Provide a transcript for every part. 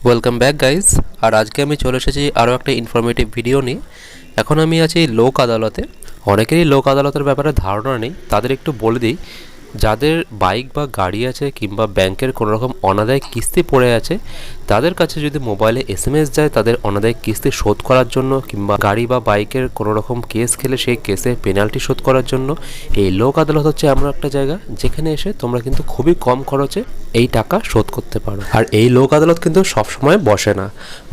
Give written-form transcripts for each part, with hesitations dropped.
Welcome back guys. আর আজকে আমি চলে এসেছি আরও একটা ইনফরমেটিভ ভিডিও নিয়ে। এখন আমি আছি লোক আদালতে। অনেকেরই লোক আদালতের ব্যাপারে ধারণা নেই, তাদের একটু বলে দিই। যাদের বাইক বা গাড়ি আছে কিংবা ব্যাংকের কোনো রকম অনাদায় কিস্তি পড়ে আছে, তাদের কাছে যদি মোবাইলে SMS যায় তাদের অনাদায় কিস্তি শোধ করার জন্য, কিংবা গাড়ি বা বাইকের কোনো রকম কেস খেলে সেই কেসে পেনাল্টি শোধ করার জন্য, এই লোক আদালত হচ্ছে এমন একটা জায়গা যেখানে এসে তোমরা কিন্তু খুবই কম খরচে এই টাকা শোধ করতে পারো। আর এই লোক আদালত কিন্তু সবসময় বসে না,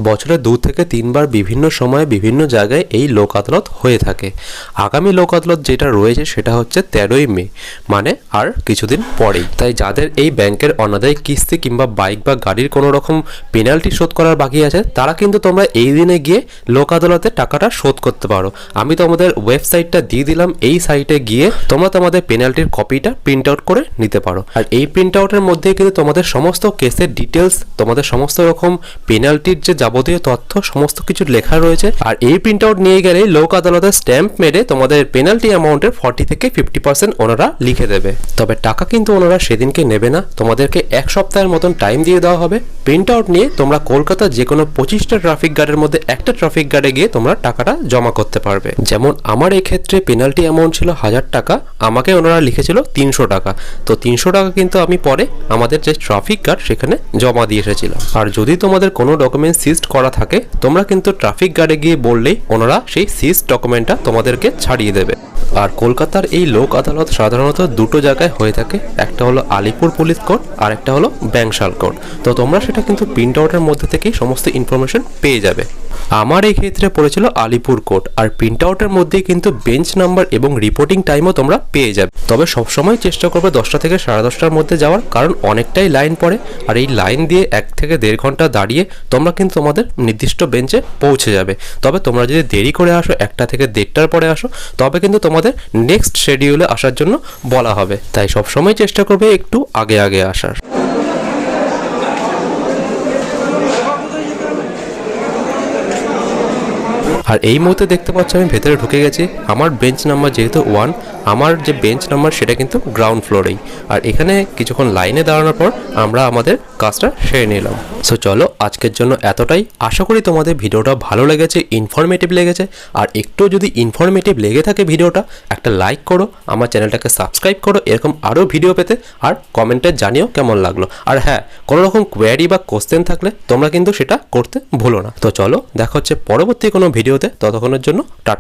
বছরে 2 থেকে 3 বার বিভিন্ন সময়ে বিভিন্ন জায়গায় এই লোক আদালত হয়ে থাকে। আগামী লোক আদালত যেটা রয়েছে সেটা হচ্ছে 13ই মে, মানে আর কিছুদিন পরেই। তাই যাদের এই ব্যাংকের অনাদায়ী কিস্তি কিংবা বাইক বা গাড়ির কোনো রকম পেনাল্টি শোধ করার বাকি আছে, তারা কিন্তু তোমরা এই দিনে গিয়ে লোক আদালতে টাকাটা শোধ করতে পারো। আমি তোমাদের ওয়েবসাইটটা দিয়ে দিলাম, এই সাইটে গিয়ে তোমরা তোমাদের পেনাল্টির কপিটা প্রিন্ট আউট করে নিতে পারো। আর এই প্রিন্ট আউটের মধ্যে কিন্তু তোমাদের সমস্ত কেসের ডিটেলস, তোমাদের সমস্ত রকম পেনাল্টির যে যাবতীয় তথ্য সমস্ত কিছু লেখা রয়েছে। আর এই প্রিন্ট আউট নিয়ে গেলেই লোক আদালতের স্ট্যাম্প মেরে তোমাদের পেনাল্টি অ্যামাউন্টের 40 থেকে 50% ওনারা লিখে দেবে। তবে টাকা কিন্তু ওনারা সেদিনকে নেবে না, তোমাদেরকে 1 সপ্তাহের মতন টাইম দিয়ে দেওয়া হবে। প্রিন্ট আউট নিয়ে তোমরা কলকাতার যে কোনো 25টা ট্রাফিক গার্ডের মধ্যে একটা ট্রাফিক গার্ডে গিয়ে তোমরা টাকাটা জমা করতে পারবে। যেমন আমার এই ক্ষেত্রে পেনাল্টি অ্যামাউন্ট ছিল 1000 টাকা, আমাকে ওনারা লিখেছিল 300 টাকা। তো 300 টাকা কিন্তু আমি পরে আমাদের যে ট্রাফিক গার্ড সেখানে জমা দিয়ে এসেছিলাম। আর যদি তোমাদের কোনো ডকুমেন্ট সিজড করা থাকে, তোমরা কিন্তু ট্রাফিক গার্ডে গিয়ে বললেই ওনারা সেই সিজড ডকুমেন্টটা তোমাদেরকে ছাড়িয়ে দেবে। আর কলকাতার এই লোক আদালত সাধারণত দুটো জায়গায় হয়ে থাকে, একটা হলো আলিপুর পুলিশ কোর্ট আর একটা হলো ব্যাংশাল কোর্ট। তো তোমরা সেটা কিন্তু প্রিন্ট আউটের মধ্যে থেকেই সমস্ত ইনফরমেশন পেয়ে যাবে। আমার এই ক্ষেত্রে পড়েছিল আলিপুর কোর্ট, আর প্রিন্ট আউটের মধ্যেই কিন্তু বেঞ্চ নাম্বার এবং রিপোর্টিং টাইমও তোমরা পেয়ে যাবে। তবে সবসময় চেষ্টা করবে 10টা থেকে 10:30টার মধ্যে যাওয়ার, কারণ অনেকটাই লাইন পড়ে। আর এই লাইন দিয়ে 1 থেকে 1.5 ঘন্টা দাঁড়িয়ে তোমরা কিন্তু তোমাদের নির্দিষ্ট বেঞ্চে পৌঁছে যাবে। তবে তোমরা যদি দেরি করে আসো, 1টা থেকে 1:30টার পরে আসো, তবে কিন্তু তোমাদের নেক্সট শিডিউলে আসার জন্য বলা হবে। তাই সবসময় চেষ্টা করবে একটু আগে আগে আসার। আর এই মুহূর্তে দেখতে পাচ্ছ আমি ভেতরে ঢুকে গেছি। আমার বেঞ্চ নাম্বার যেহেতু 1, আমার যে বেঞ্চ নাম্বার সেটা কিন্তু গ্রাউন্ড ফ্লোরেই। আর এখানে কিছুক্ষণ লাইনে দাঁড়ানোর পর আমরা আমাদের কাজটা সেরে নিলাম। সো চলো, আজকের জন্য এতটাই। আশা করি তোমাদের ভিডিওটা ভালো লেগেছে, ইনফরমেটিভ লেগেছে। আর একটু যদি ইনফরমেটিভ লেগে থাকে ভিডিওটা, একটা লাইক করো, আমার চ্যানেলটাকে সাবস্ক্রাইব করো এরকম আরও ভিডিও পেতে। আর কমেন্টে জানিও কেমন লাগলো। আর হ্যাঁ, কোনো রকম কোয়ারি বা কোশ্চেন থাকলে তোমরা কিন্তু সেটা করতে ভুলো না। তো চলো, দেখা হচ্ছে পরবর্তী কোনো ভিডিওতে। ততক্ষণের জন্য টাটা।